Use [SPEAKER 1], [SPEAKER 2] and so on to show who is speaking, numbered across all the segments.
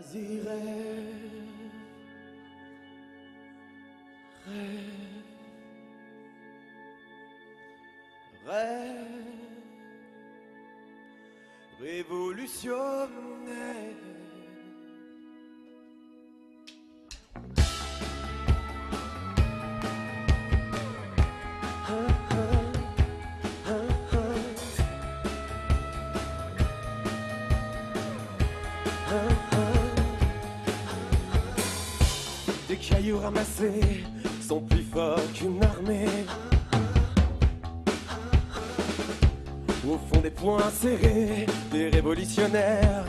[SPEAKER 1] Vas-y, rêve, rêve, rêve, révolutionnaire. Des cailloux ramassés sont plus forts qu'une armée. Au fond des poings serrés, des révolutionnaires.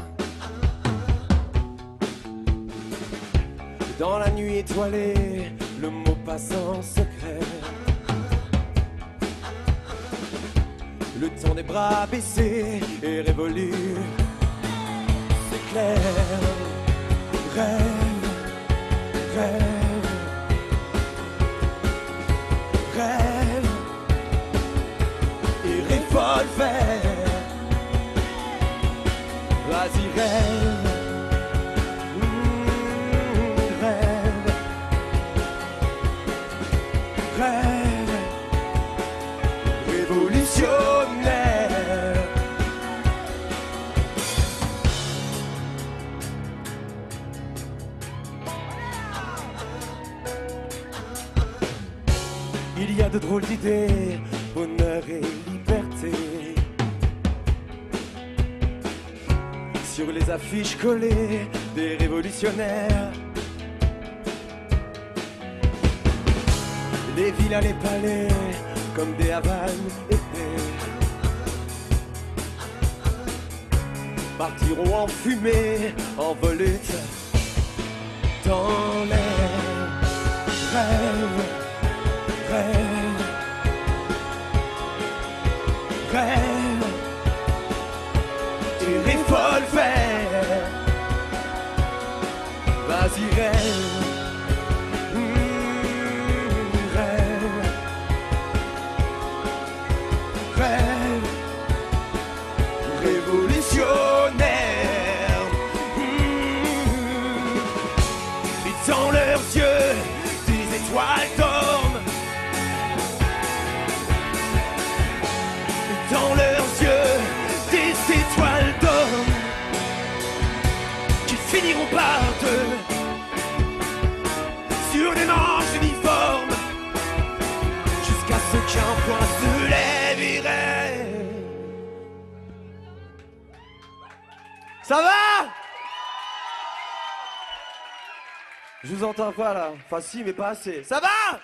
[SPEAKER 1] Dans la nuit étoilée, le mot passe en secret. Le temps des bras baissés est révolu. C'est clair, rêve, rêve, rêve et revolver. Vas-y, rêve, rêve, rêve, révolutionnaire. Il y a de drôles d'idées, bonheur et liberté. Sur les affiches collées des révolutionnaires. Les villas, les palais, comme des Havanes épais, partiront en fumée, en volute, dans l'air. Rêve, rêve, rêve et revolver. Vas-y, rêve, rêve, rêve, révolutionnaire. Et dans leurs yeux, des étoiles dorment. Dans leurs yeux, des étoiles dorment, qui finiront par deux sur les manches uniformes, jusqu'à ce qu'un point se lève et rêve. Ça va? Je vous entends pas là. Enfin si, mais pas assez. Ça va?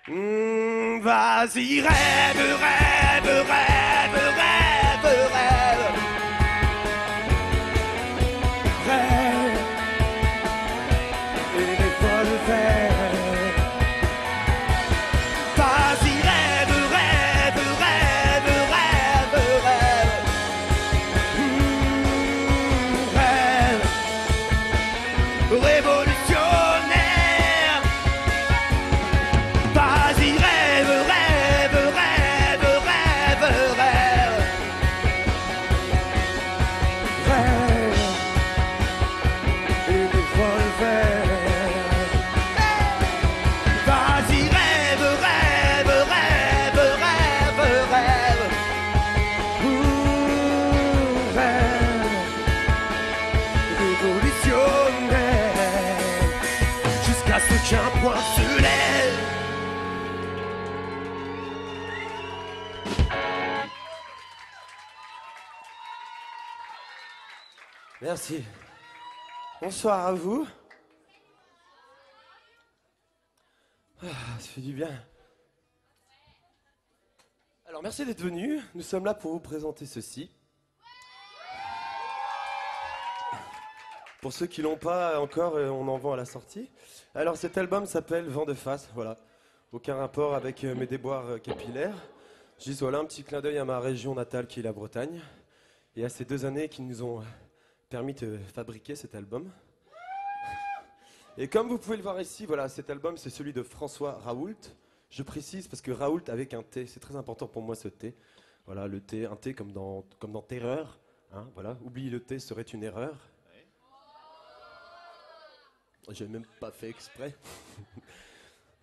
[SPEAKER 1] Vas-y, rêve, rêve, rêve, rêve, rêve, rêve, et les folles faire. Vas-y, rêve, rêve, rêve, rêve, rêve, rêve, révolutionnaire. Vas-y, rêve, rêve, rêve, rêve, rêve, rêve, et revolver. Vas-y, rêve, rêve, rêve, rêve, rêve, rêve, révolutionnaire, jusqu'à ce qu'un point se lève. Merci. Bonsoir à vous. Ça fait du bien. Alors merci d'être venus. Nous sommes là pour vous présenter ceci. Pour ceux qui l'ont pas encore, on en vend à la sortie. Alors cet album s'appelle Vent de face, voilà. Aucun rapport avec mes déboires capillaires. Juste voilà un petit clin d'œil à ma région natale qui est la Bretagne. Et à ces 2 années qui nous ont permis de fabriquer cet album. Et comme vous pouvez le voir ici, voilà, cet album c'est celui de François Raoult. Je précise parce que Raoult avec un T, c'est très important pour moi ce T. Voilà, le T, un T comme dans Terreur, Hein, voilà, oublier le T serait une erreur. J'ai même pas fait exprès.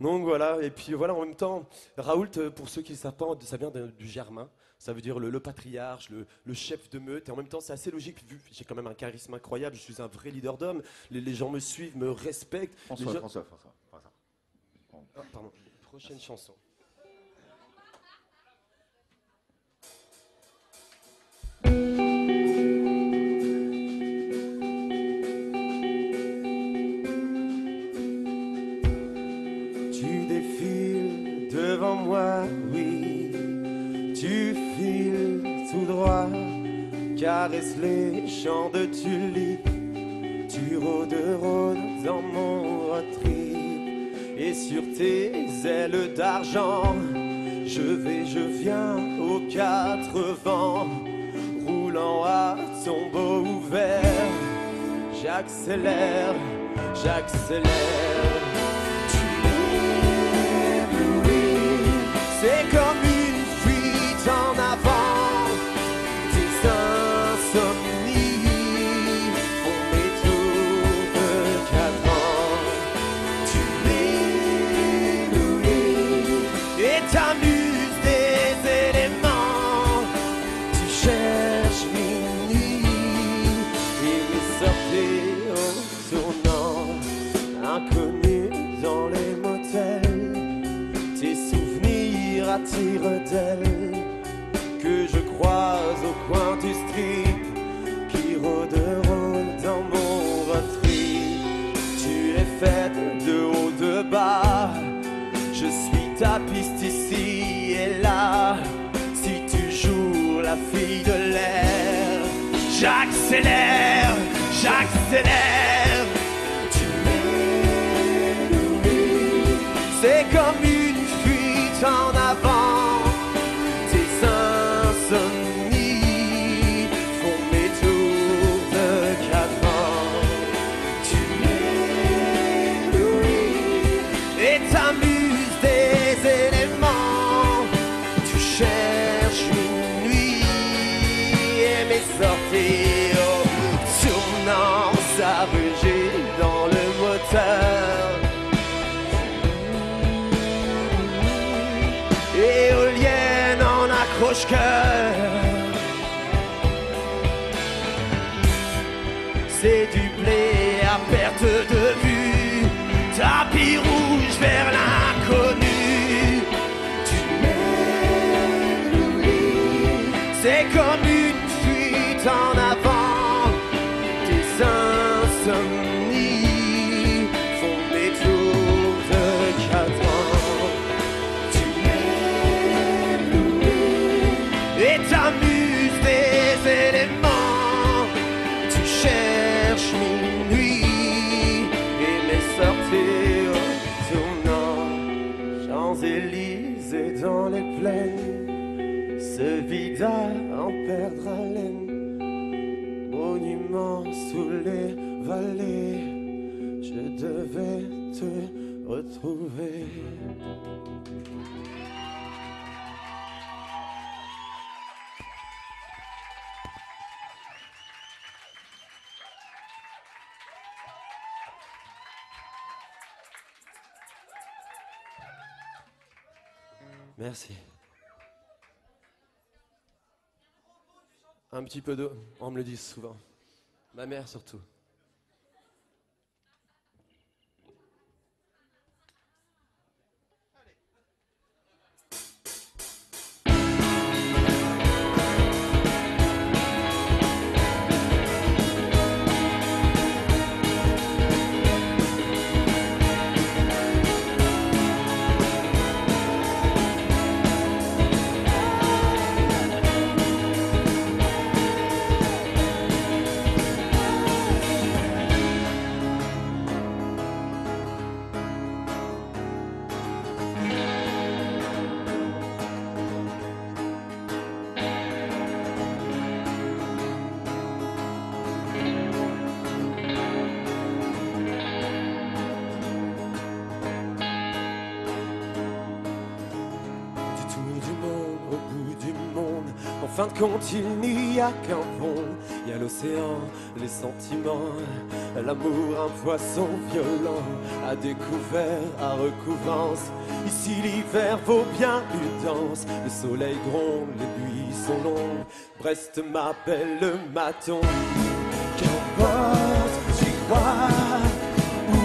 [SPEAKER 1] Donc voilà, et puis voilà, en même temps, Raoult, pour ceux qui ne savent pas, ça vient du germain. Ça veut dire le patriarche, le chef de meute. Et en même temps, c'est assez logique, vu que j'ai quand même un charisme incroyable, je suis un vrai leader d'homme. Les gens me suivent, me respectent.
[SPEAKER 2] François.
[SPEAKER 1] Ah, pardon, prochaine chanson. Tu défiles devant moi, oui. Tu files tout droit, caresse les champs de tulipes. Tu rôdes dans mon road-trip. Et sur tes ailes d'argent, je viens aux quatre vents, roulant à tombeau ouvert. J'accélère, j'accélère. Tu m'éblouis, c'est comme une fuite en avant. Tes insomnies font mes tours de cadran. Tu m'éblouis et t'amuses des éléments. Tu cherches minuit et les sorties au tournant. Inconnu dans les motels, tes souvenirs attirent d'elle que je croise au coin du strip, qui rôderont dans mon road trip. Tu es faite de haut, de bas, je suis ta piste ici et là. Si tu joues la fille de l'air, j'accélère, j'accélère. Tu m'éblouis, c'est comme une fuite en avant. Tes insomnies font mes tours de cadran. Tu m'éblouis et t'amuses des éléments. Tu cherches minuit et mes sorties au tournant, s'arruger dans le moteur. Éolienne en accroche-cœur. C'est du blé à perte de vue, tapis rouge vers l'inconnu. Tu m'éblouis, c'est comme une fuite en avant. Tes insomnies font des tours de cadran. Tu m'éblouis et t'amuses des éléments. Tu cherches minuit et mes sorties au tournant. Champs-Élysées dans les plaines, ce vide à en perdre haleine. Monument sous les vallées, je devais te retrouver. Merci. Un petit peu d'eau, on me le dit souvent. Ma mère surtout. fin de compte, il n'y a qu'un pont. Il y a l'océan, les sentiments, l'amour, un poisson violent, à découvert, à recouvrance. Ici l'hiver vaut bien une danse. Le soleil gronde, les nuits sont longues. Brest m'appelle le maton. Qu'importe, j'y crois. Ou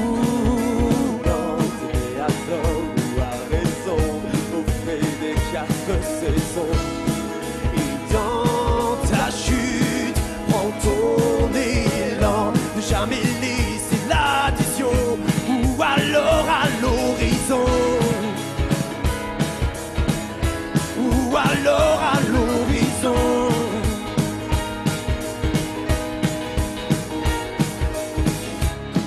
[SPEAKER 1] non, t'es à tort ou à raison. Au frais des 4 saisons. Et dans ta chute, prends ton élan. Ne jamais laisser l'addition. Ou alors à l'horizon. Ou alors à l'horizon.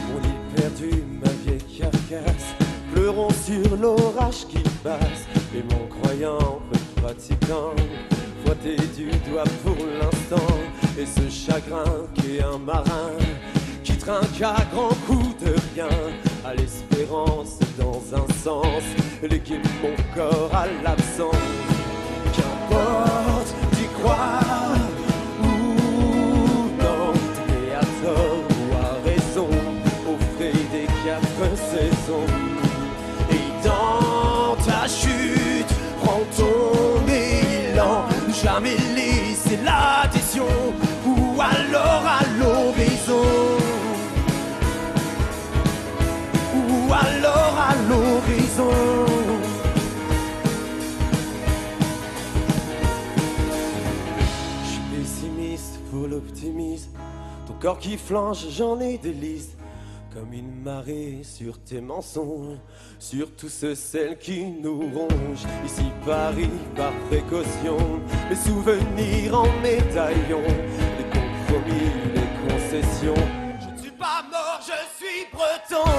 [SPEAKER 1] Mon île perdue, ma vieille carcasse, pleurons sur l'orage qui passe. Et mon croyant, me pratiquant, frotter du doigt pour l'instant. Et ce chagrin qui est un marin, qui trinque à grands coups de rien, à l'espérance dans un sens, léguer mon corps à l'absence. Qu'importe, d'y croire ou non, t'es à tort ou à raison, au frais des 4 saisons. Et dans ta chute, prends ton élan, ne jamais laisser l'addition, ou alors à l'horizon. Ou alors à l'horizon. Pour l'optimisme, ton corps qui flanche, j'en ai des listes. Comme une marée sur tes mensonges, sur tous celles qui nous rongent. Ici Paris par précaution, les souvenirs en médaillon, les compromis, les concessions. Je ne suis pas mort, je suis breton.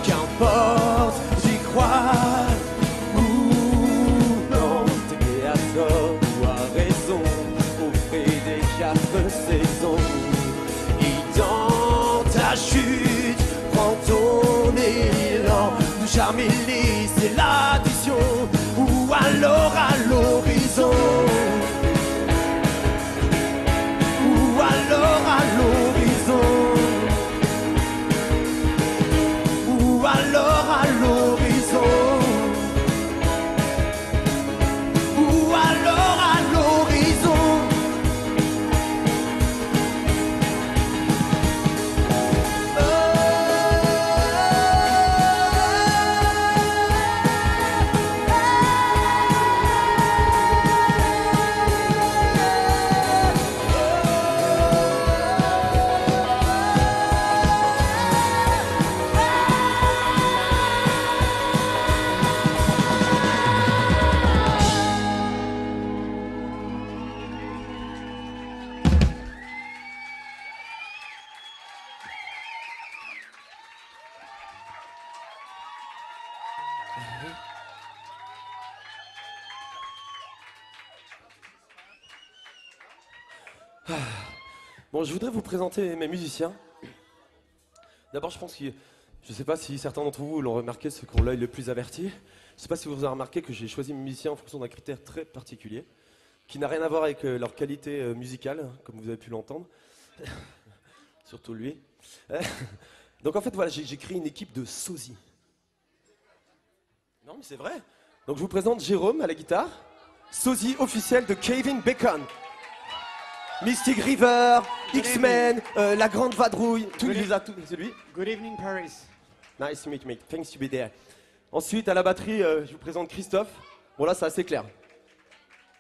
[SPEAKER 1] Qu'importe, j'y crois ou non, t'es à tort ou à raison. 4 saisons. Et dans ta chute, prends ton élan, ne jamais laisser l'addition, ou alors à l'horizon. Ou alors à l'horizon. Ou alors à l'horizon. Ou alors à l'horizon. Bon, je voudrais vous présenter mes musiciens. D'abord, je pense que, je ne sais pas si certains d'entre vous l'ont remarqué, ceux qui ont l'œil le plus averti. Je ne sais pas si vous avez remarqué que j'ai choisi mes musiciens en fonction d'un critère très particulier, qui n'a rien à voir avec leur qualité musicale, comme vous avez pu l'entendre. Surtout lui. Donc en fait, voilà, j'ai créé une équipe de sosies. Non, mais c'est vrai. Donc je vous présente Jérôme à la guitare, sosie officiel de Kevin Bacon. Mystic River, X-Men, La Grande Vadrouille, tous les a tous, c'est lui.
[SPEAKER 2] Good evening, Paris.
[SPEAKER 1] Nice to meet you, mate. Thanks to be there. Ensuite, à la batterie, je vous présente Christophe. Bon là, c'est assez clair.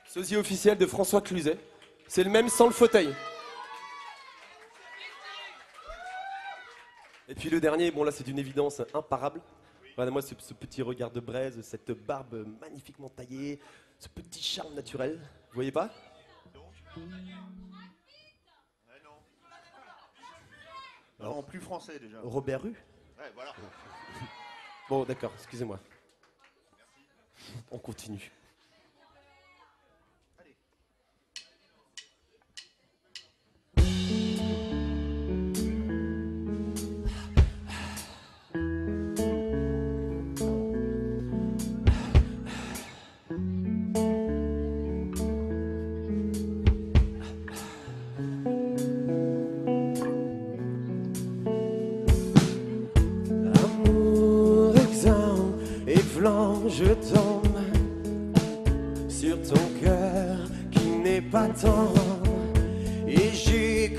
[SPEAKER 1] Sosie officiel de François Cluzet. C'est le même sans le fauteuil. Et puis le dernier, bon là, c'est d'une évidence imparable. Regardez-moi ce petit regard de braise, cette barbe magnifiquement taillée, ce petit charme naturel. Vous voyez pas?
[SPEAKER 2] Non, plus français déjà.
[SPEAKER 1] Robert Rue.
[SPEAKER 2] Ouais, voilà.
[SPEAKER 1] Bon, d'accord, excusez-moi. On continue.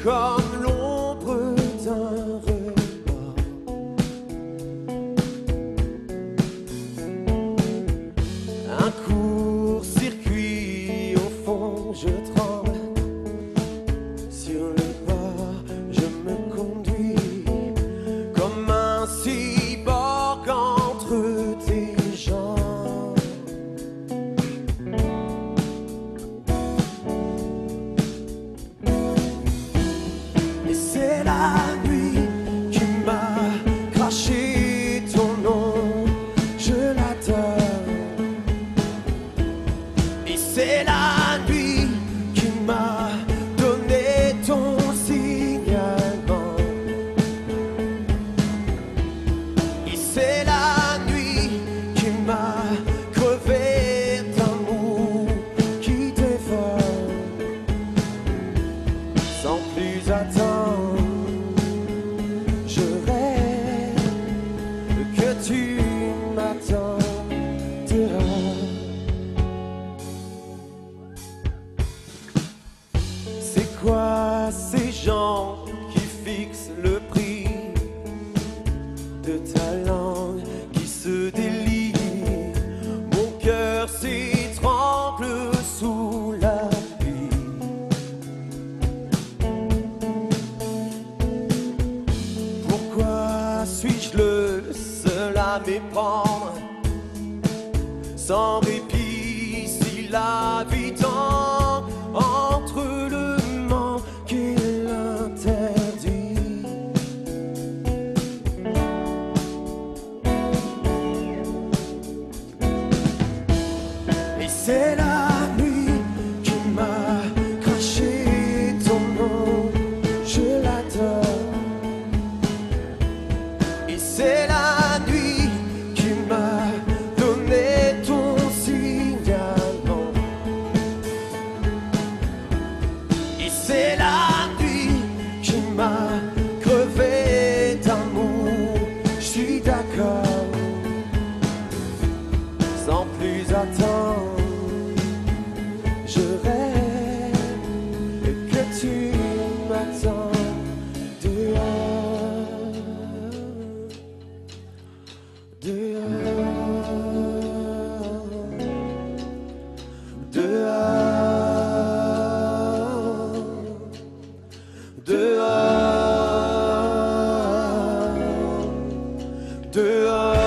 [SPEAKER 1] comme l'ombre d'un rebord. Un court-circuit au fond, je tremble. Sur le bord, je me conduis comme un cyborg entre tes jambes. Et c'est la nuit qui m'a craché ton nom, je l'adore. Et c'est la nuit qui m'a donné ton signalement. Et c'est la nuit qui m'a crevé d'amour qui dévore. Sans plus attendre, je rêve que tu m'attends dehors. C'est quoi ces gens qui fixent le prix de ta langue qui se délie? Mon cœur s'étrangle sous la pluie. Pourquoi suis-je le seul à m'éprendre sans répit si la vie tend entre le manque et l'interdit? Et c'est la nuit qui m'a craché ton nom, je l'adore. Et c'est la nuit qui m'a donné ton signalement. Et c'est la nuit qui m'a crevé d'amour, je suis d'accord. Sans plus attendre, je rêve que tu m'attends dehors. Dehors, dehors, dehors, dehors.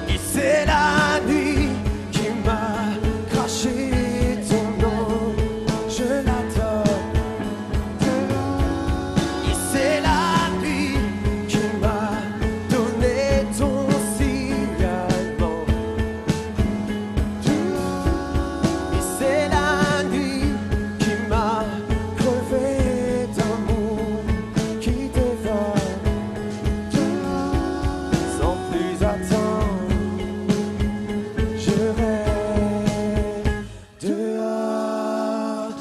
[SPEAKER 1] Et c'est la nuit qui m'a craché ton nom, je l'adore. Et c'est la nuit qui m'a donné ton signalement. Et c'est la nuit qui m'a crevé d'amour qui dévore. Sans plus attendre, je rêve dehors.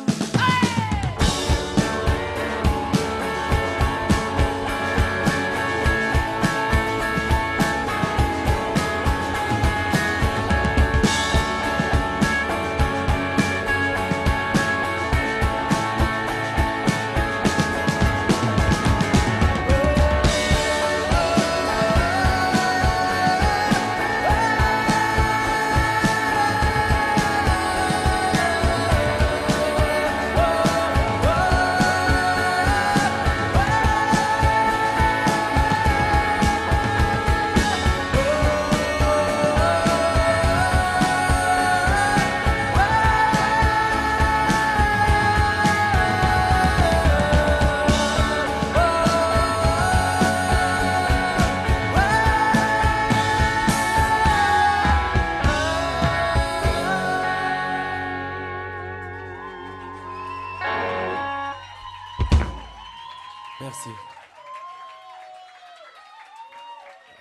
[SPEAKER 1] Merci.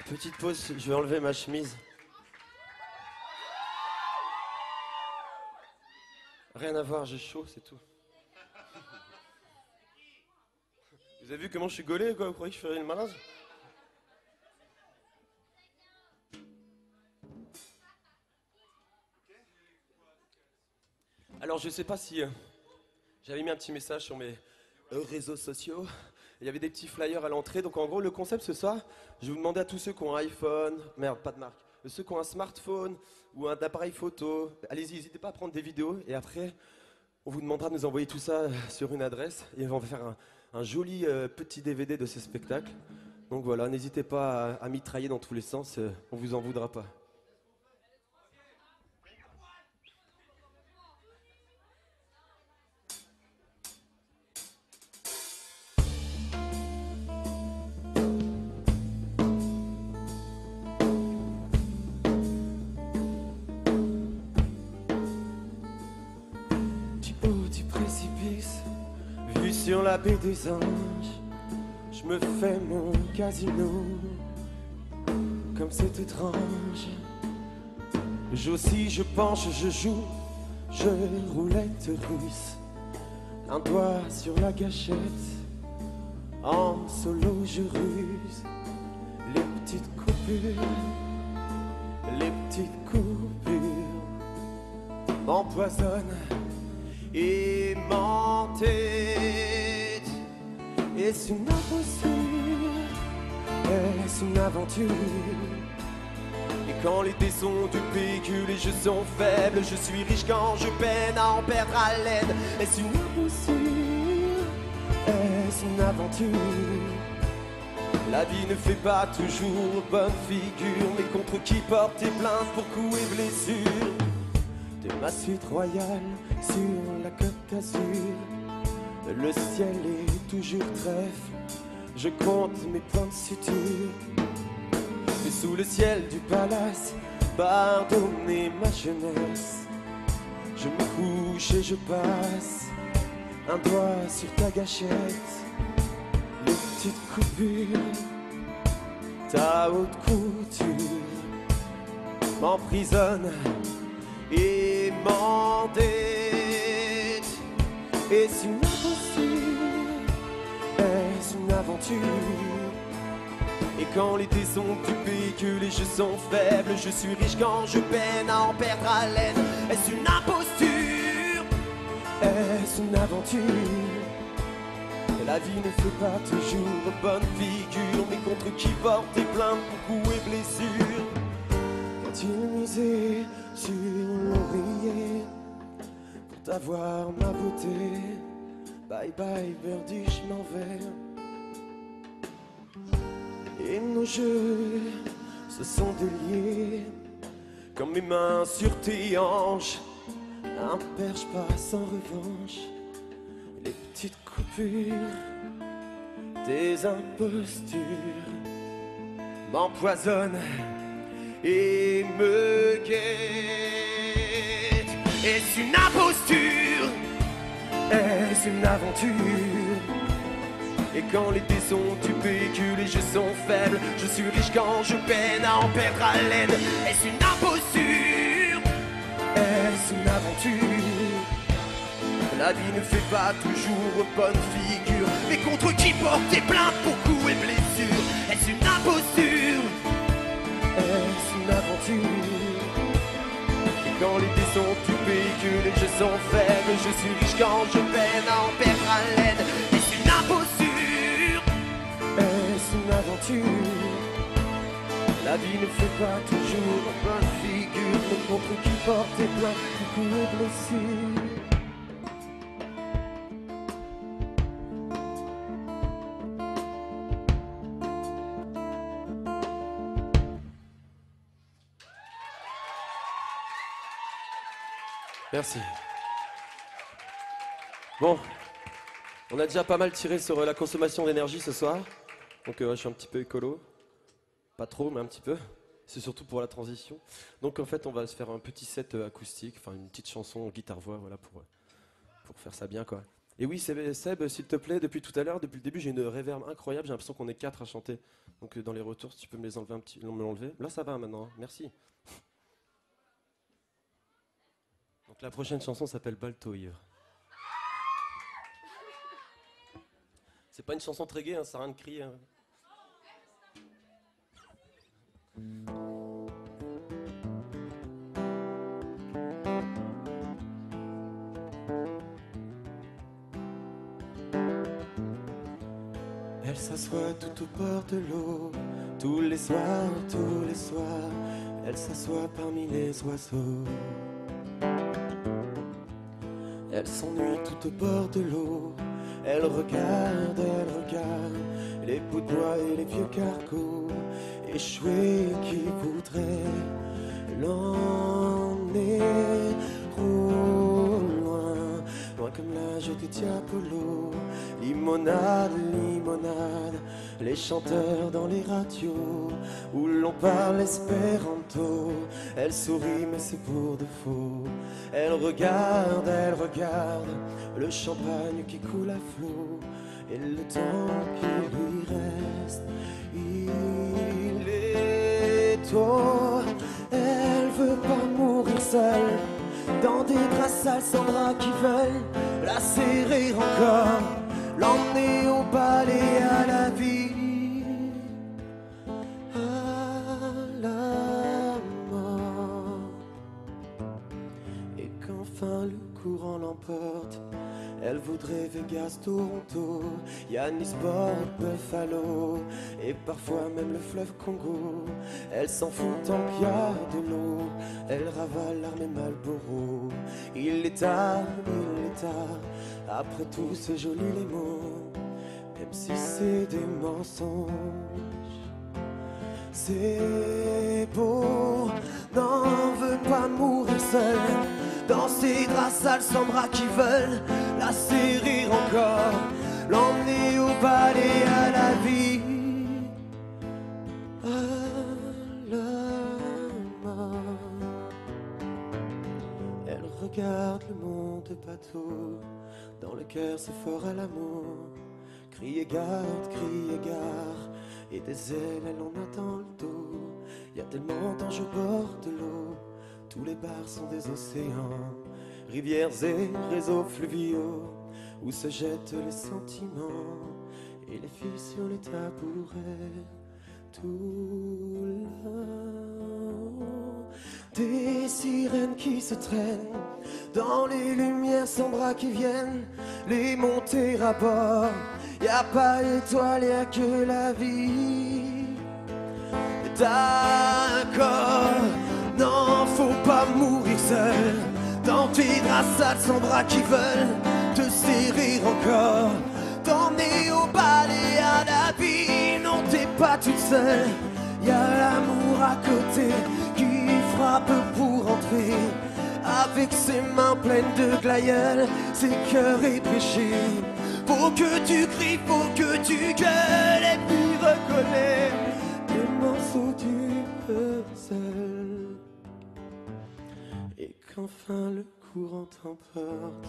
[SPEAKER 1] Petite pause, je vais enlever ma chemise. Rien à voir, j'ai chaud, c'est tout. Vous avez vu comment je suis gaulé, quoi? Vous croyez que je ferais le malin? Alors, je sais pas si j'avais mis un petit message sur mes réseaux sociaux. Il y avait des petits flyers à l'entrée. Donc, en gros, le concept ce soir, je vais vous demander à tous ceux qui ont un iPhone, merde, pas de marque, ceux qui ont un smartphone ou un appareil photo, allez-y, n'hésitez pas à prendre des vidéos et après, on vous demandera de nous envoyer tout ça sur une adresse et on va faire un joli petit DVD de ce spectacle. Donc voilà, n'hésitez pas à mitrailler dans tous les sens, on vous en voudra pas. Du haut du précipice, vu sur la baie des Anges, je me fais mon casino, comme c'est étrange. J'oscille, je penche, je joue, je roulette russe, un doigt sur la gâchette, en solo je ruse. Les petites coupures m'empoisonnent et m'entêtent. Est-ce une imposture? Est-ce une aventure? Et quand les dés sont du pécule et je sont faibles, je suis riche quand je peine à en perdre haleine. Est-ce une imposture? Est-ce une aventure? La vie ne fait pas toujours bonne figure, mais contre qui porter plainte pour coups et blessures? De ma suite royale sur la Côte d'Azur, le ciel est toujours trèfle, je compte mes points de suture. Et sous le ciel du palace, pardonnez ma jeunesse, je me couche et je passe un doigt sur ta gâchette. Les petites coupures, ta haute couture m'emprisonne et m'endette. Est-ce une imposture? Est-ce une aventure? Et quand les dés sont du pécule et je sont faible, je suis riche quand je peine à en perdre haleine. Est-ce une imposture? Est-ce une aventure? La vie ne fait pas toujours bonne figure, mais contre qui porter plainte pour coups et blessures? Quand-il misé sur l'oreiller pour t'avoir ma beauté? Bye bye birdie, je m'en vais. Et nos jeux se sont déliés comme mes mains sur tes hanches. Un perche pas sans revanche. Les petites coupures, des impostures m'empoisonnent et me guettent. Est-ce une imposture? Est-ce une aventure? Et quand les dés sont du pécule et je sont faible, je suis riche quand je peine à en perdre haleine. Est-ce une imposture? Est-ce une aventure? La vie ne fait pas toujours bonne figure, mais contre qui porter plainte pour coups et blessures? Est-ce une imposture? Est-ce une aventure? Et quand les dés sont du pécule et je sont faible, je suis riche quand je peine à en perdre haleine. Est-ce une imposture? Est-ce une aventure? La vie ne fait pas toujours bonne figure, mais contre qui porter plainte pour coups et blessures? Merci. Bon, on a déjà pas mal tiré sur la consommation d'énergie ce soir. Donc je suis un petit peu écolo. Pas trop, mais un petit peu. C'est surtout pour la transition. Donc en fait, on va se faire un petit set acoustique, enfin une petite chanson guitare-voix, voilà, pour faire ça bien, quoi. Et oui, Seb, s'il te plaît, depuis tout à l'heure, depuis le début, j'ai une réverb incroyable. J'ai l'impression qu'on est 4 à chanter. Donc dans les retours, si tu peux me les enlever un petit, me l'enlever. Là, ça va maintenant. Hein. Merci. Donc la prochaine chanson s'appelle Balto ivre. C'est pas une chanson très gaie, hein, ça sert à rien de crier. Hein. Elle s'assoit tout au bord de l'eau, tous les soirs, elle s'assoit parmi les oiseaux. Elle s'ennuie tout au bord de l'eau, elle regarde les bouts de bois et les vieux cargos échoués qui voudraient l'emmener loin comme l'âge des diabolos. Limonade, les chanteurs dans les radios où l'on parle espéranto. Elle sourit mais c'est pour de faux. Elle regarde le champagne qui coule à flot et le temps qui lui reste. Il est tôt, elle veut pas mourir seule dans des draps sales sans bras qui veulent la serrer encore, l'emmener au bal et à la vie, à la mort. Et qu'enfin le courant l'emporte, elle voudrait Vegas, Toronto, Yannisport, Buffalo et parfois même le fleuve Congo. Elle s'en fout tant qu'il y a de l'eau, elle ravale l'armée Marlboro. Il est tard, après tout c'est joli les mots, même si c'est des mensonges. C'est beau, n'en veut pas mourir seule dans ces draps sales sans bras qui veulent la serrer encore, l'emmener au bal et à la vie, à la mort. Elle regarde le monde bateau, dans le cœur c'est fort à l'amour. Crie gare, et des ailes elle en a dans le dos. Y a tellement d'anges au bord de l'eau, tous les bars sont des océans, rivières et réseaux fluviaux où se jettent les sentiments et les filles sur les tabourets. Tout là-haut, des sirènes qui se traînent dans les lumières sans bras qui viennent les monter à bord. Y a pas d'étoile, y a que la vie. D'accord, non, faut pas mourir seul dans tes draps sales sans bras qui veulent te serrer encore, t'emmener au bal et à la vie. Non, t'es pas toute seule, y a l'amour à côté qui frappe pour entrer. Avec ses mains pleines de glaïeuls, ses cœurs épréchés. Faut que tu cries, faut que tu gueules et puis reconnais des morceaux du puzzle. Et qu'enfin le courant t'emporte,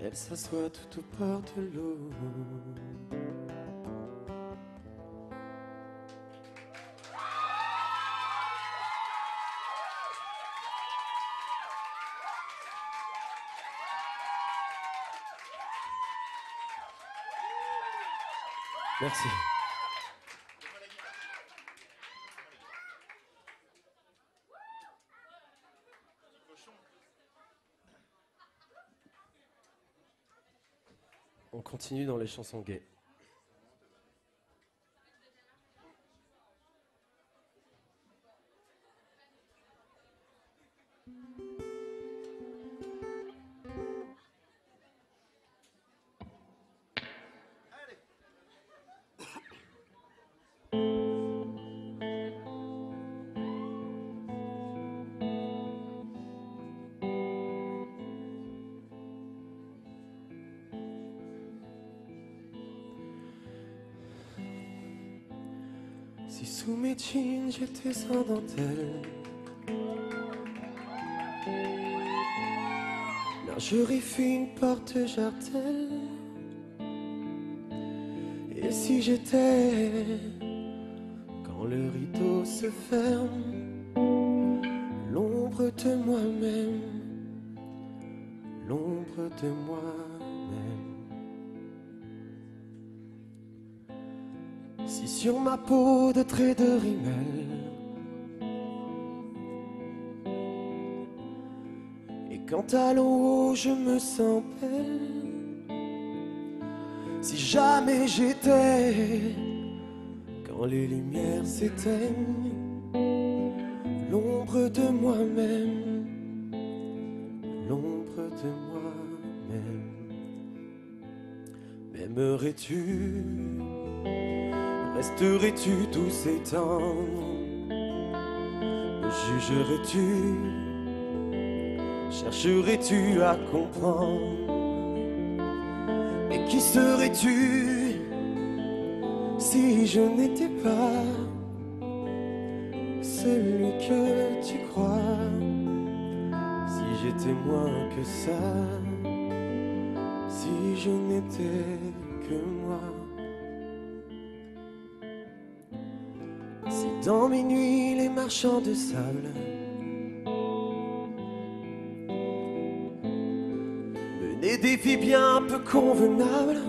[SPEAKER 1] elle s'assoit tout au bord de l'eau. Merci. On continue dans les chansons gays. Si sous mes jeans j'étais sans dentelle, lingerie fine, porte jartel. Et si j'étais, quand le rideau se ferme, l'ombre de moi-même, l'ombre de moi-même. Si sur ma peau de traits de rimel, et quand à l'eau je me sens belle, si jamais j'étais, quand les lumières s'éteignent, l'ombre de moi-même, l'ombre de moi-même. M'aimerais-tu? Resterais-tu douce et tendre? Me jugerais-tu? Chercherais-tu à comprendre? Et qui serais-tu si je n'étais pas celui que tu crois? Si j'étais moins que ça, si je n'étais que moi. Si dans mes nuits les marchands de sable menaient des vies bien peu convenables,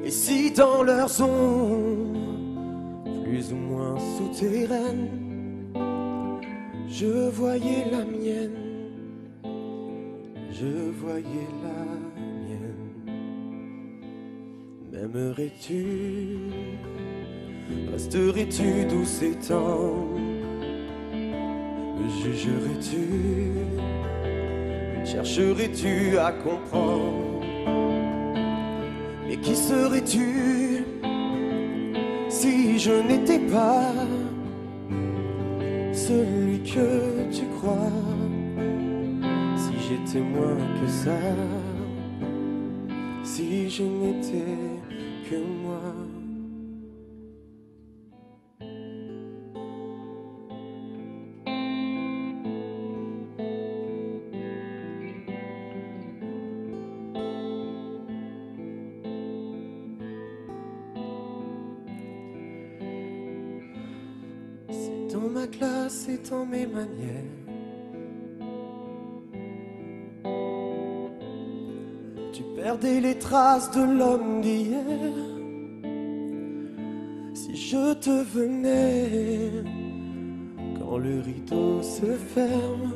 [SPEAKER 1] et si dans leurs ombres plus ou moins souterraines je voyais la mienne, je voyais la mienne. M'aimerais-tu? Resterais-tu douce et tendre? Me jugerais-tu? Chercherais-tu à comprendre? Mais qui serais-tu si je n'étais pas celui que tu crois? Si j'étais moins que ça, si je n'étais que moi. C'est dans ma classe et dans mes manières, tu perdais les traces de l'homme d'hier. Si je te venais quand le rideau se ferme,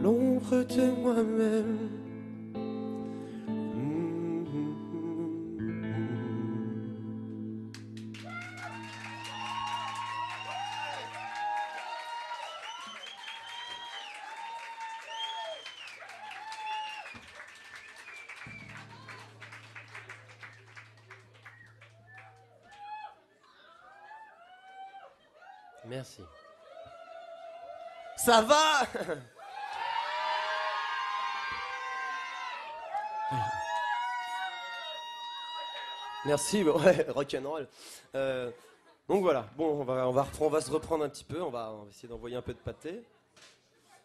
[SPEAKER 1] l'ombre de moi-même. Merci. Ça va? Merci, ouais, rock'n'roll. Donc voilà, bon, on va se reprendre un petit peu, on va essayer d'envoyer un peu de pâté.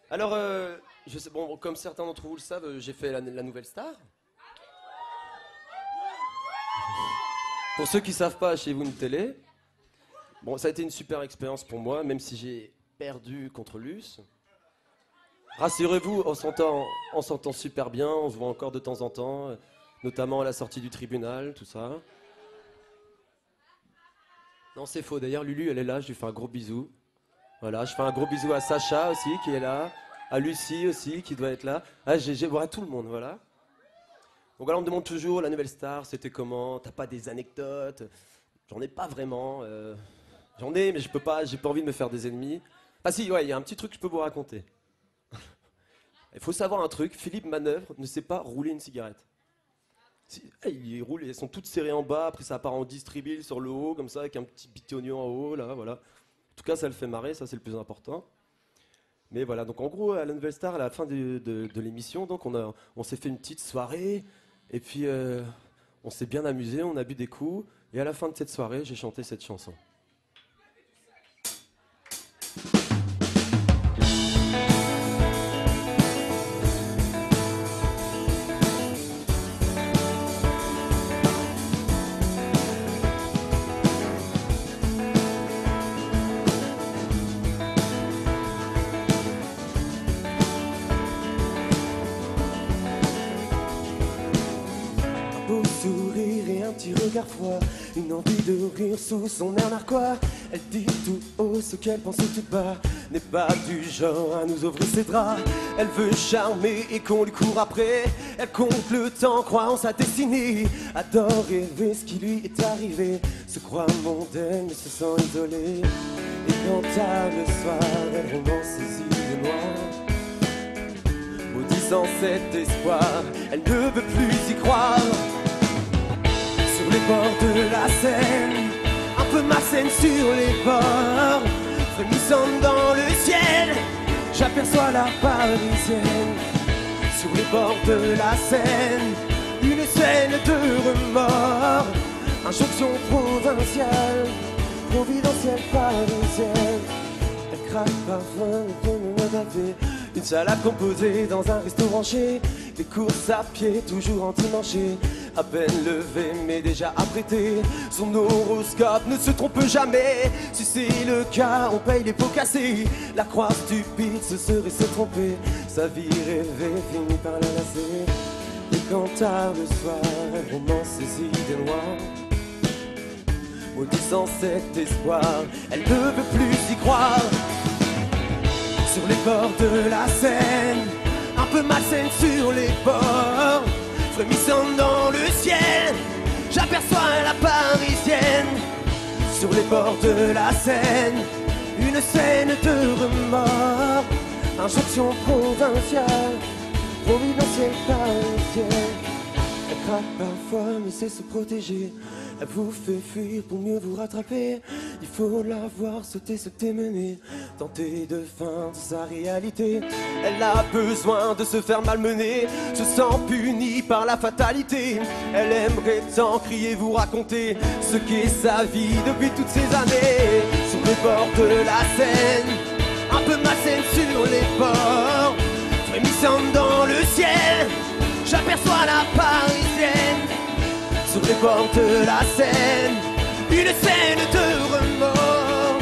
[SPEAKER 1] Alors, je sais, bon, comme certains d'entre vous le savent, j'ai fait la Nouvelle Star. Pour ceux qui ne savent pas, chez vous une télé. Bon, ça a été une super expérience pour moi, même si j'ai perdu contre Luce. Rassurez-vous, on s'entend super bien, on se voit encore de temps en temps, notamment à la sortie du tribunal, tout ça. Non, c'est faux. D'ailleurs, Lulu, elle est là, je lui fais un gros bisou. Voilà, je fais un gros bisou à Sacha aussi, qui est là, à Lucie aussi, qui doit être là, à GG, voilà, tout le monde, voilà. Donc là, on me demande toujours, la Nouvelle Star, c'était comment? T'as pas des anecdotes? J'en ai pas vraiment. J'en ai, mais je peux pas, j'ai pas envie de me faire des ennemis. Ah si, ouais, il y a un petit truc que je peux vous raconter. Il faut savoir un truc, Philippe Manœuvre ne sait pas rouler une cigarette. Il roule, elles sont toutes serrées en bas, après ça part en distribule sur le haut, comme ça, avec un petit bitonio en haut, là, voilà. En tout cas, ça le fait marrer, ça c'est le plus important. Mais voilà, donc en gros, à la Nouvelle Star, à la fin de l'émission, donc on s'est fait une petite soirée, et puis on s'est bien amusé, on a bu des coups, et à la fin de cette soirée, j'ai chanté cette chanson. petit regard froid, une envie de rire sous son air narquois. Elle dit tout haut ce qu'elle pense tout bas, n'est pas du genre à nous ouvrir ses draps. Elle veut charmer et qu'on lui court après, elle compte le temps, croit en sa destinée, adore rêver ce qui lui est arrivé, se croit mondaine mais se sent isolée. Et quand tard le soir, elle romance ses idées noires, maudissant cet espoir, elle ne veut plus y croire. Sur les bords de la Seine, un peu malsaine sur les bords, frémissante dans le ciel, j'aperçois la Parisienne. Sur les bords de la Seine, une scène de remords, injonction provinciale, providentielle parisienne. Elle craque parfois, on peut me taper. Une salade composée dans un resto branché, des courses à pied toujours endimanchées, à peine levé mais déjà apprêté. Son horoscope ne se trompe jamais, si c'est le cas on paye les pots cassés. La croix stupide ce serait se tromper, sa vie rêvée finit par la lasser. Et quand tard le soir elle romance ses idées noires, maudissant cet espoir, elle ne veut plus y croire. Sur les bords de la Seine, un peu malsaine sur les bords, frémissante dans le ciel, j'aperçois la Parisienne. Sur les bords de la Seine, une scène de remords, injonction provinciale, providentielle parisienne. Elle craque parfois mais sait se protéger, elle vous fait fuir pour mieux vous rattraper. Il faut la voir sauter, se démener, tenter de feindre sa réalité. Elle a besoin de se faire malmener, se sent punie par la fatalité. Elle aimerait tant crier, vous raconter ce qu'est sa vie depuis toutes ces années. Sur le bord de la Seine, un peu malsaine sur les bords, frémissante dans le ciel, j'aperçois la Parisienne. Sur les bords de la Seine, une scène de remords,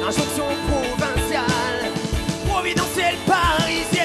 [SPEAKER 1] injonction provinciale, providentielle parisienne.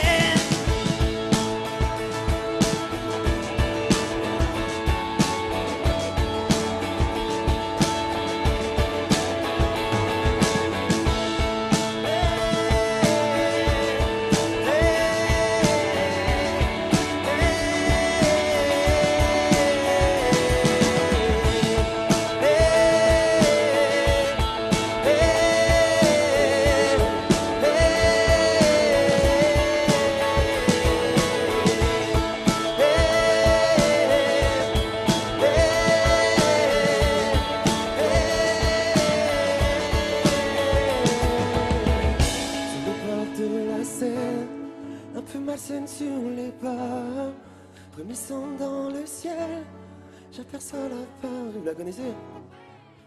[SPEAKER 1] Malsaine sur les bords, frémissante dans le ciel, j'aperçois la part. Vous la connaissez?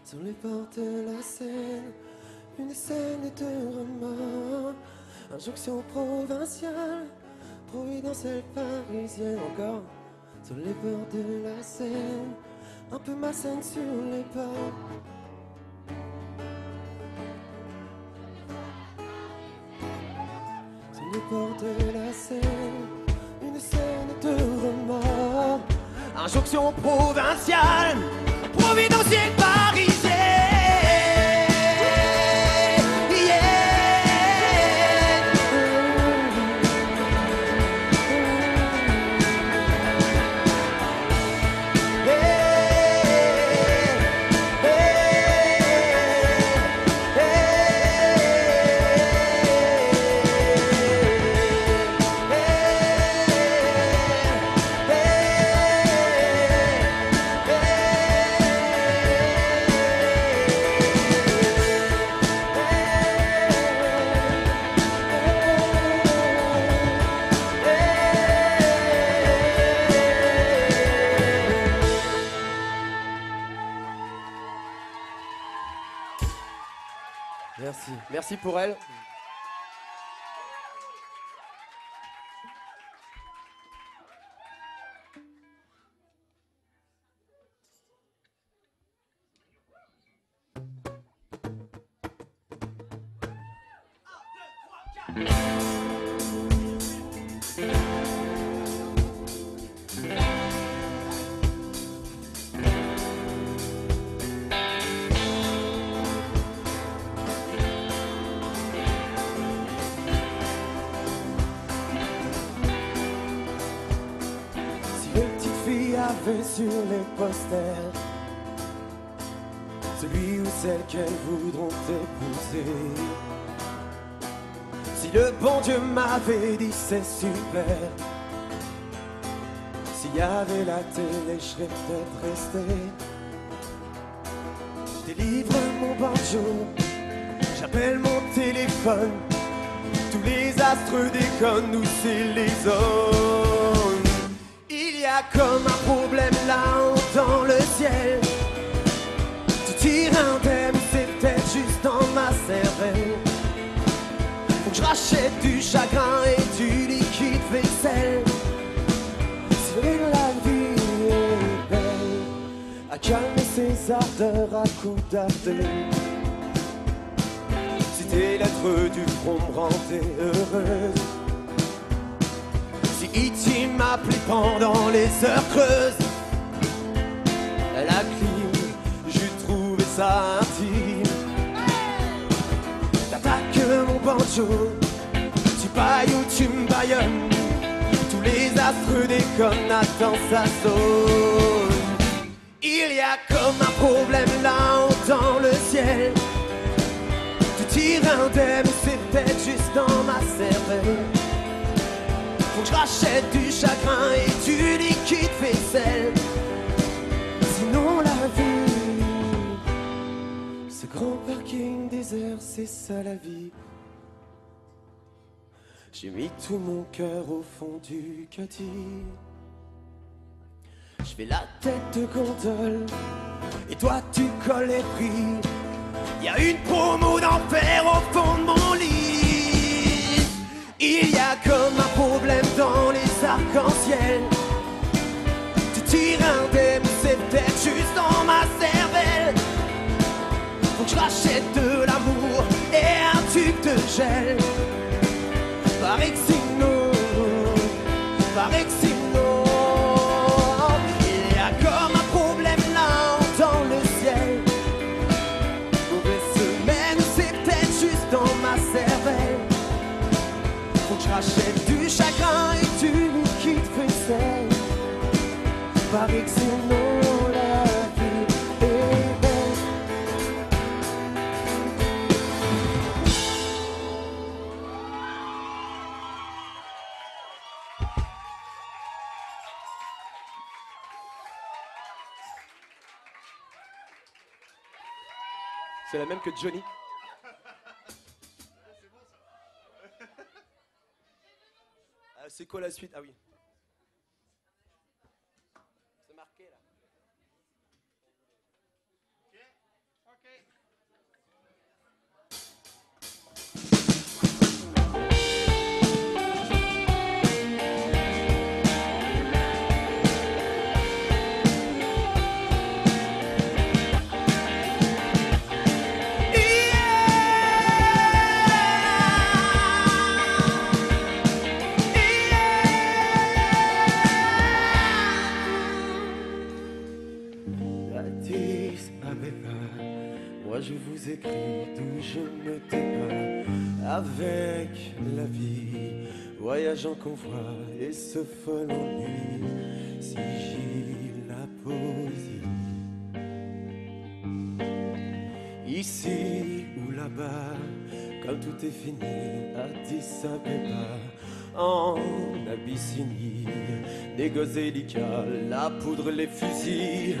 [SPEAKER 1] Sur les bords de la Seine, une scène de remords, injonction provinciale, providentielle parisienne. Encore. Sur les bords de la Seine, un peu malsaine sur les bords. Sur les bords de la Seine, une scène de remords, injonction provinciale, providentielle parisienne. Merci, merci pour elle. fait sur les posters, celui ou celle qu'elles voudront épouser. Si le bon Dieu m'avait dit c'est super, s'il y avait la télé, je serais peut-être resté. Délivre mon banjo, j'appelle mon téléphone, tous les astres déconnent, nous c'est les zones. Il y a comme un problème là-haut dans le ciel. Tu tires un thème, c'est peut-être juste dans ma cervelle. Faut que je rachète du chagrin et du liquide vaisselle. Si la vie est belle, à calmer ses ardeurs à coups d'ardeur. Si tes lettres du front me rendaient heureuse, si E.T. m'appelait pendant les heures creuses, la clim, j'ai trouvé ça intime. T'attaques mon banjo, tu bailles ou tu me baillonnes, tous les astres déconnent, attends ça sonne. Il y a comme un problème là-haut dans le ciel. Tu tires un thème, c'est peut-être juste dans ma cervelle. Faut que je rachète du chagrin et du liquide vaisselle. Sinon la vie, ce grand parking désert, c'est ça la vie. J'ai mis tout mon cœur au fond du caddie. Je fais la tête de gondole et toi tu colles les prix. Y a une promo d'enfer au fond de mon lit. Il y a comme un problème dans les arcs-en-ciel. Tu tires un thème, c'est peut-être juste dans ma cervelle. Faut que je rachète de l'amour et un tube de gel. Paraît que sinon, paraît que sinon, il y a comme un problème là dans le ciel. Mauvaise semaine, c'est peut-être juste dans ma cervelle. Faut que je rachète du chagrin et du liquide vaisselle. Paraît que sinon la vie est belle. C'est la même que Johnny. C'est quoi la suite? Ah oui. C'est marqué là. Moi je vous écris d'où je me tais pas. Avec la vie, voyage en convoi et ce fol ennui. Sigile la poésie. Ici ou là-bas, comme tout est fini, Addis Abeba, en Abyssinie, des gosses délicats, la poudre, les fusils.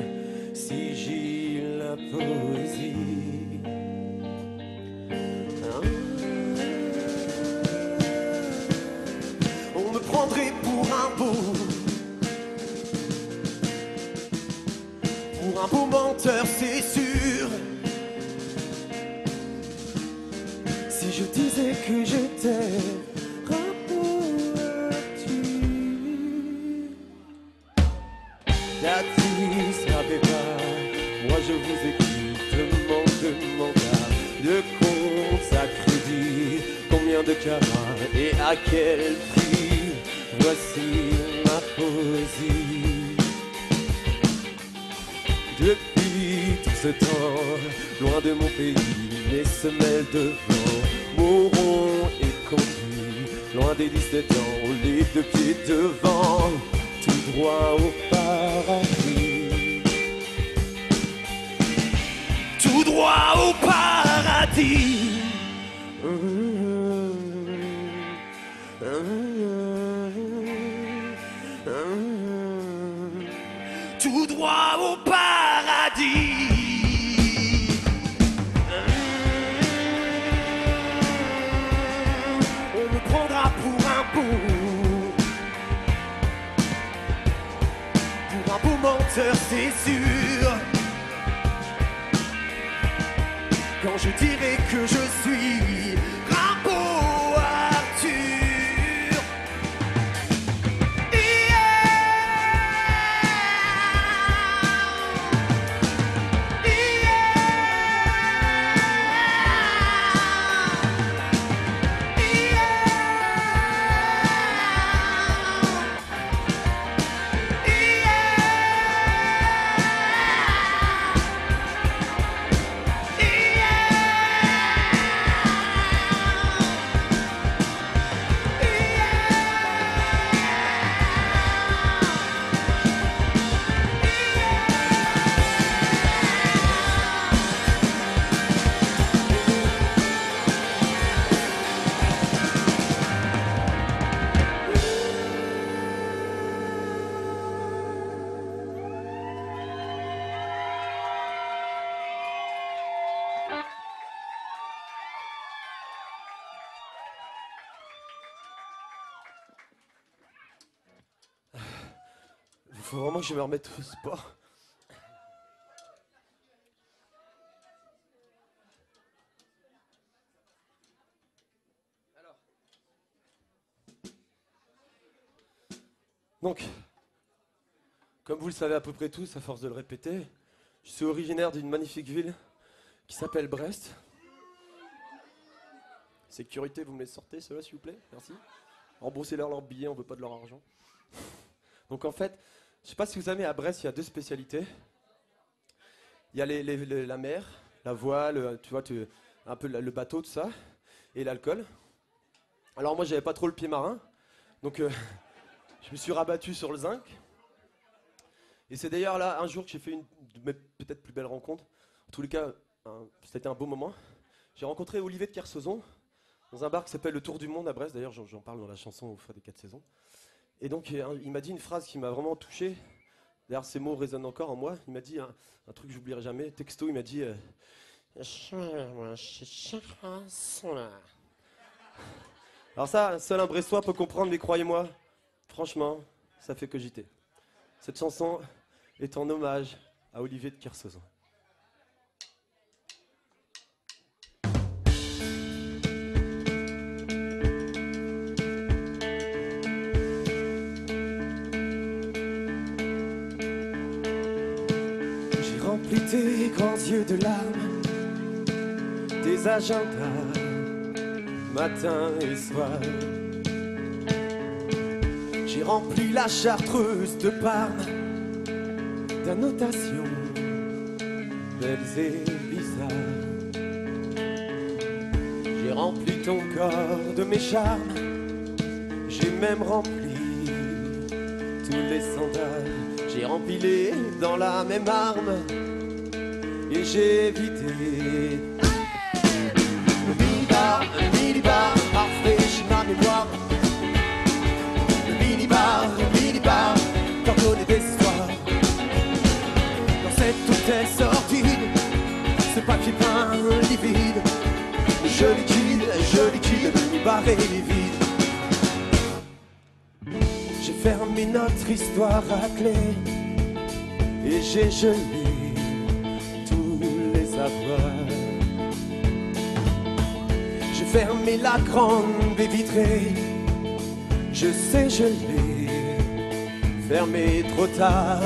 [SPEAKER 1] Sigile la poésie. On me prendrait pour un beau menteur, c'est sûr. Si je disais que j'étais un poète, Addis Abeba, moi je vous écris, demande de compte à crédit, combien de carats et à quel prix. Voici ma poésie. Depuis tout ce temps, loin de mon pays, mes semelles de vent m'auront et conduit, loin des 17 ans, les deux pieds devant. Tout droit au paradis. Tout droit au paradis. Tout droit au paradis. On me prendra pour un beau menteur, c'est sûr. Quand je dirai que je suis Rimbaud Arthur. Il faut vraiment que je me remette au sport. Donc, comme vous le savez à peu près tous, à force de le répéter, je suis originaire d'une magnifique ville qui s'appelle Brest. Sécurité, vous me les sortez, ceux-là, s'il vous plaît, merci. Remboursez-leur leurs billets, on veut pas de leur argent. Donc en fait, je sais pas si vous savez, à Brest, il y a deux spécialités. Il y a la mer, la voile, tu vois, un peu le bateau, tout ça, et l'alcool. Alors moi, j'avais pas trop le pied marin, donc je me suis rabattu sur le zinc. Et c'est d'ailleurs là, un jour, que j'ai fait une de mes peut-être plus belles rencontres. En tous les cas, c'était un beau moment. J'ai rencontré Olivier de Kersauzon dans un bar qui s'appelle Le Tour du Monde à Brest. D'ailleurs, j'en parle dans la chanson Au frais des 4 saisons. Et donc, il m'a dit une phrase qui m'a vraiment touché. D'ailleurs, ces mots résonnent encore en moi. Il m'a dit un truc que j'oublierai jamais. Texto, il m'a dit alors ça, seul un Brestois peut comprendre, mais croyez-moi, franchement, ça fait cogiter. Cette chanson est en hommage à Olivier de Kersauzon. Tes grands yeux de larmes, tes agendas, matin et soir. J'ai rempli la chartreuse de Parme d'annotations belles et bizarres. J'ai rempli ton corps de mes charmes, j'ai même rempli tous les sandales. J'ai empilé dans la même arme et j'ai évité le mini-bar parfait chez ma mémoire. Le mini-bar, t'ordonner des histoires. Dans cet hôtel sordide, ce papier peint livide, je liquide, le mini-bar est vide. J'ai fermé notre histoire à clé et j'ai gelé j'ai fermé la grande baie vitrée, je sais je l'ai fermé trop tard.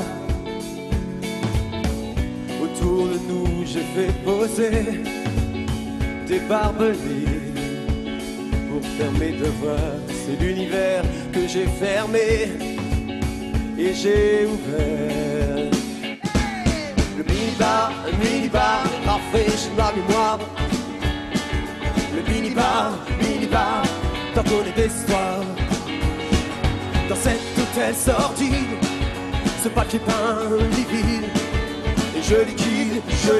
[SPEAKER 1] Autour de nous j'ai fait poser des barbelés pour faire mes devoirs. C'est l'univers que j'ai fermé et j'ai ouvert. Le mini-bar, parfait chez ma mémoire. Le mini-bar, t'en connais des histoires. Dans cet hôtel sordide, ce papier peint livide. Et je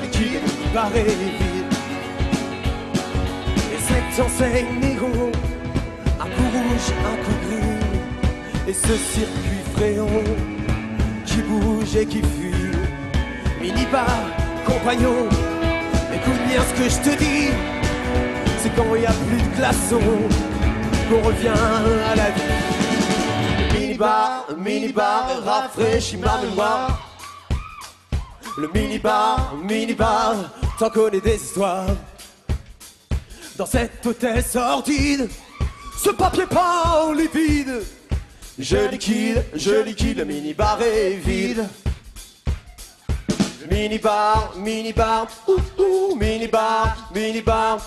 [SPEAKER 1] liquide, barré vide. Et cette enseigne néon, un coup rouge, un coup gris. Et ce circuit fréon qui bouge et qui fuit. Minibar, compagnon, écoute bien ce que je te dis. C'est quand il n'y a plus de glaçons qu'on revient à la vie. Minibar, rafraîchit ma mémoire. Le minibar, t'en connais des histoires. Dans cet hôtel sordide, ce papier peint livide. Je liquide, le minibar est vide. Minibar, minibar, minibar, minibar,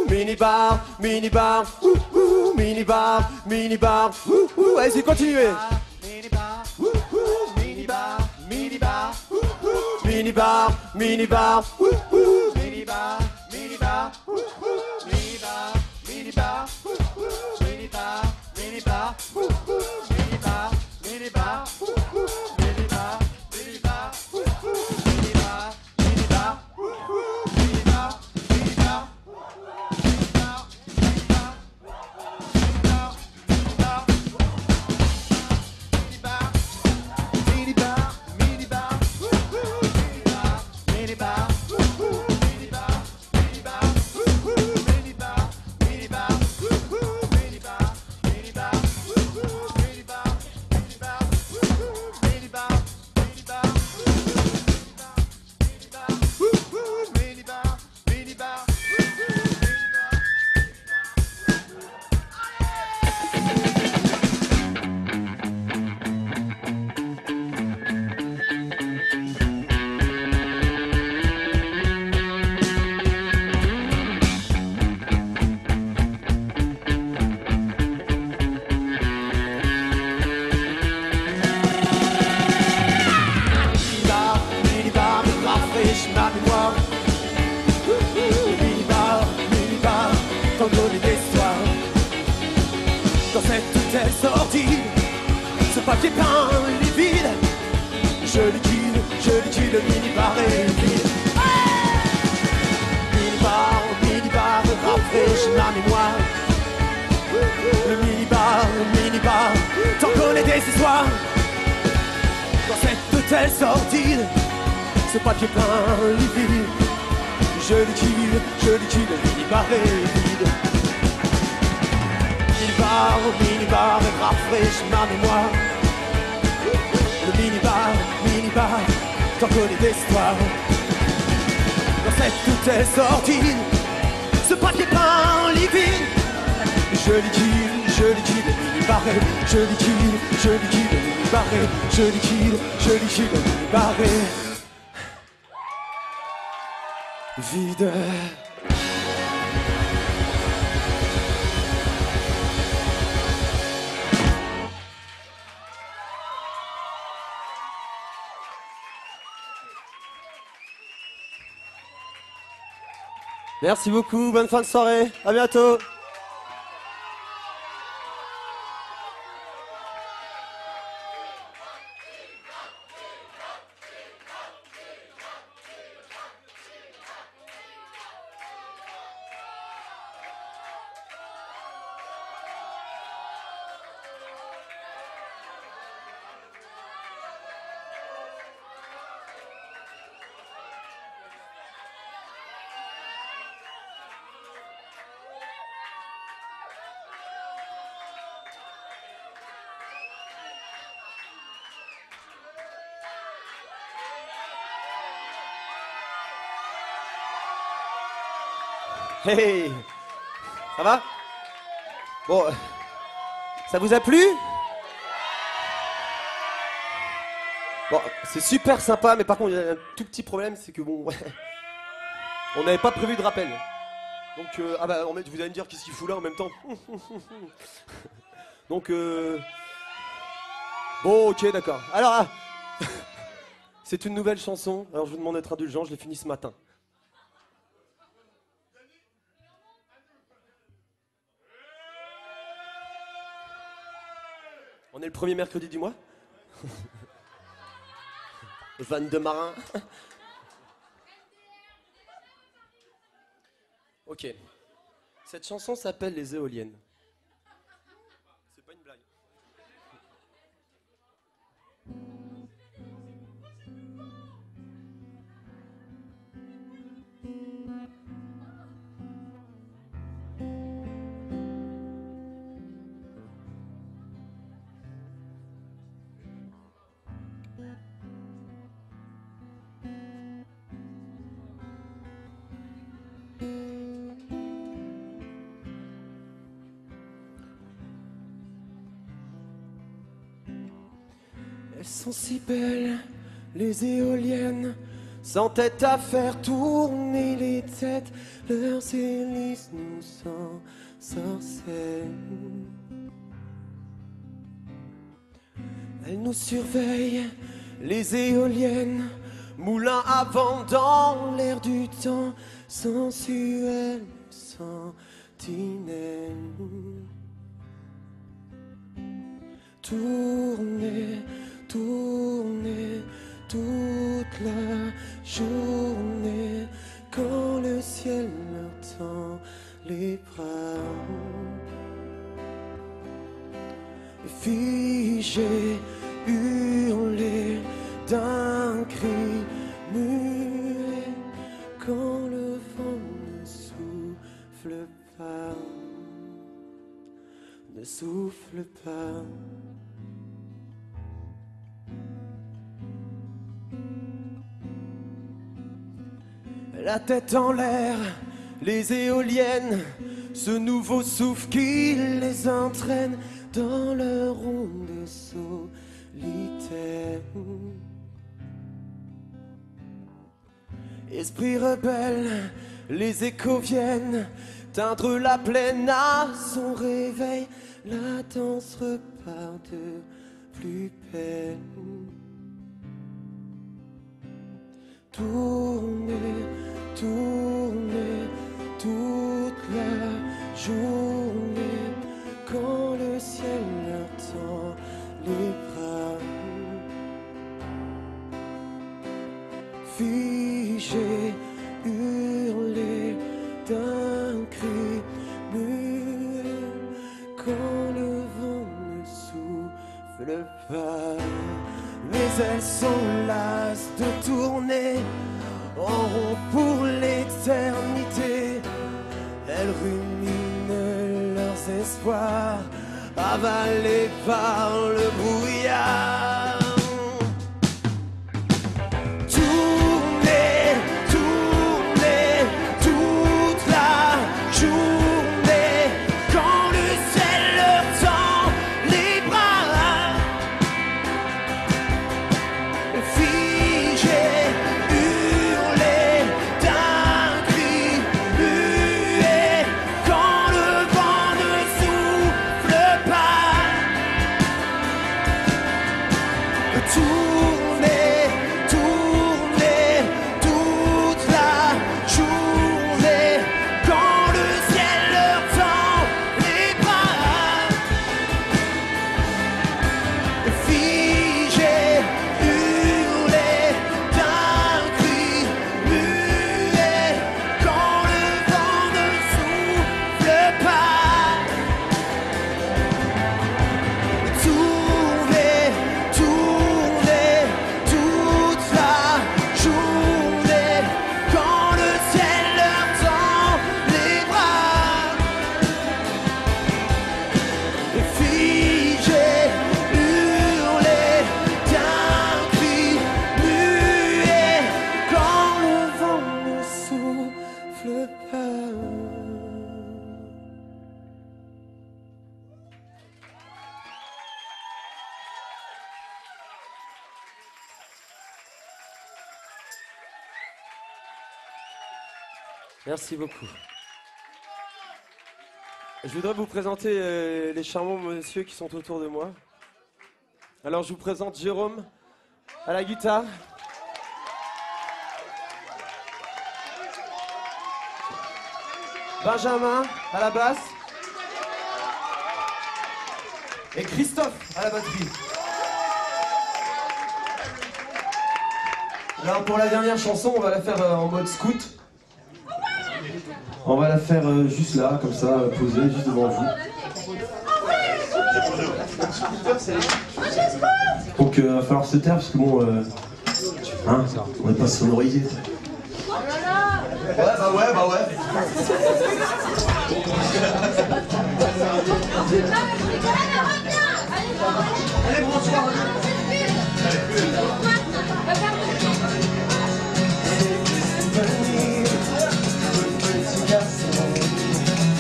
[SPEAKER 1] minibar, minibar, minibar, minibar, allez-y, continuez. Minibar, minibar, minibar, minibar, minibar, minibar, minibar, minibar, minibar, minibar, minibar, minibar, minibar. Ce papier peint livide. Je liquide, le minibar est vide. Minibar, rafraîchit ma mémoire. Le minibar, t'en connais des histoires. Dans cet hôtel sordide, ce papier peint livide. Je liquide, le minibar est vide. Minibar, rafraîchit ma mémoire. Le minibar, t'en connais des histoires. Dans cet hôtel sordide, ce papier peint livide. Je liquide, le minibar est. Je liquide, le minibar est. Je liquide, le minibar est. Vide. Merci beaucoup, bonne fin de soirée, à bientôt. Hey, ça va? Bon, ça vous a plu? Bon, c'est super sympa, mais par contre, il y a un tout petit problème, c'est que bon, on n'avait pas prévu de rappel. Donc, ah bah, vous allez me dire qu'est-ce qu'il fout là en même temps? Donc, bon, ok, d'accord. Alors, c'est une nouvelle chanson, alors je vous demande d'être indulgent, je l'ai finie ce matin. On est le premier mercredi du mois. vanne de marin. Ok. Cette chanson s'appelle Les éoliennes. C'est pas une blague. Elles sont si belles, les éoliennes, sans tête à faire tourner les têtes. Leurs hélices nous ensorcellent. Elles nous surveillent, les éoliennes, moulins à vent dans l'air du temps, sensuelles sentinelles. Tourner, tourner toute la journée quand le ciel leur tend les bras. Figé, hurler d'un cri muet quand le vent ne souffle pas, ne souffle pas. La tête en l'air, les éoliennes, ce nouveau souffle qui les entraîne dans leur onde solitaire. Esprit rebelle, les échos viennent teindre la plaine à son réveil. La danse repart de plus belle. Tourner, tourner toute la journée quand le ciel leur tend les bras. Figé, hurler d'un cri muet quand le vent ne souffle pas. Mais elles sont lasses de tourner en rond pour l'éternité. Elles ruminent leurs espoirs, avalés par le brouillard. Tourner, tourner toute la journée quand le ciel leur tend les bras. Figé, hurler d'un cri muet quand le vent ne souffle pas. Tourner, tourner toute la journée quand le ciel leur tend les bras. Figé, hurler d'un cri muet quand le vent ne souffle pas. Tourner, tourner toute la journée quand le ciel leur tend les bras. Figé, hurler d'un cri muet quand le vent ne souffle pas. Merci beaucoup. Je voudrais vous présenter les charmants messieurs qui sont autour de moi. Alors je vous présente Jérôme à la guitare. Benjamin à la basse. Et Christophe à la batterie. Alors pour la dernière chanson, on va la faire en mode scout. On va la faire juste là, comme ça, posée, juste devant vous. Donc va falloir se taire parce que bon, hein, on n'est pas sonorisé. Ouais, bah ouais.
[SPEAKER 3] Allez, bonsoir.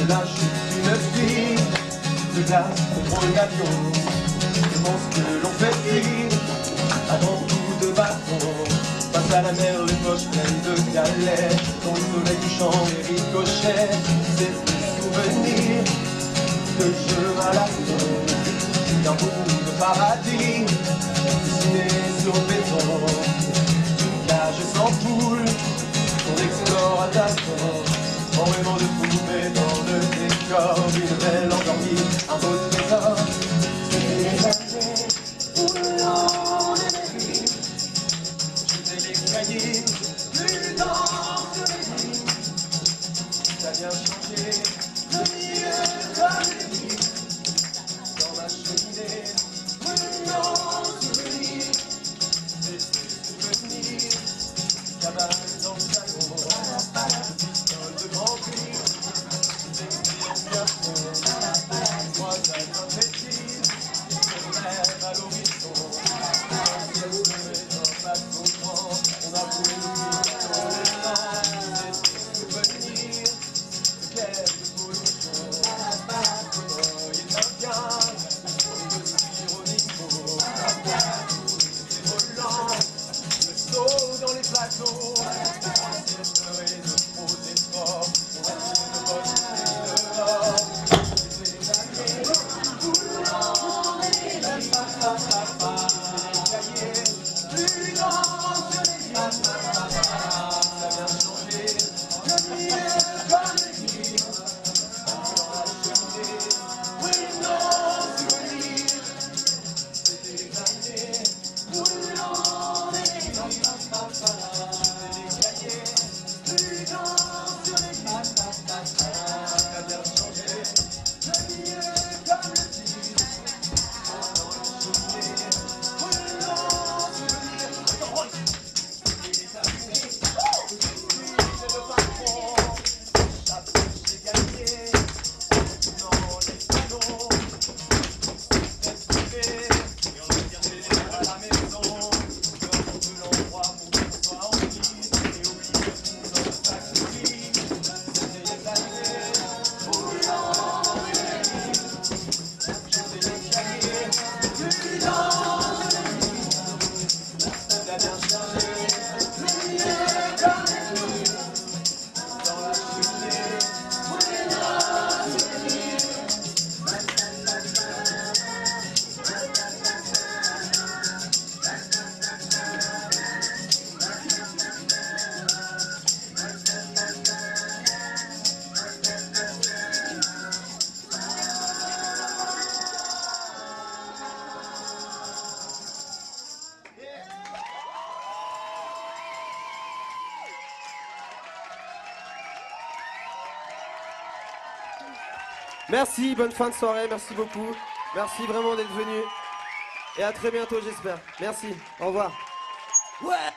[SPEAKER 1] Là, je suis une fille de glace pour prendre l'avion. Je pense que l'on fait vivre à grands coups de bâton. Face à la mer, les poches pleines de galets. Dans le soleil couchant et ricochet, c'est des souvenirs de jeux à la maison. D'un bout de paradis, dessiné sur béton. Une cage sans poule, on explore à tâtons. En rêvant de trouver dans le décor une belle endormie, un beau trésor. C'est les années où l'on est vie. Je t'ai les cahiers, plus dans les vies. Ça vient changer le milieu de la vie. Dans ma cheminée, brûlant souvenir. C'est ces souvenirs, cabane dans le salon. De grand prix, moi j'aime un métier, je rêve à l'horizon. On a voulu dans le temps, c'est des souvenirs, quelques pollutions. Il est indien, je suis au niveau. C'est volant, le saut dans les plateaux. Merci, bonne fin de soirée, merci beaucoup. Merci vraiment d'être venu. Et à très bientôt, j'espère. Merci, au revoir. Ouais.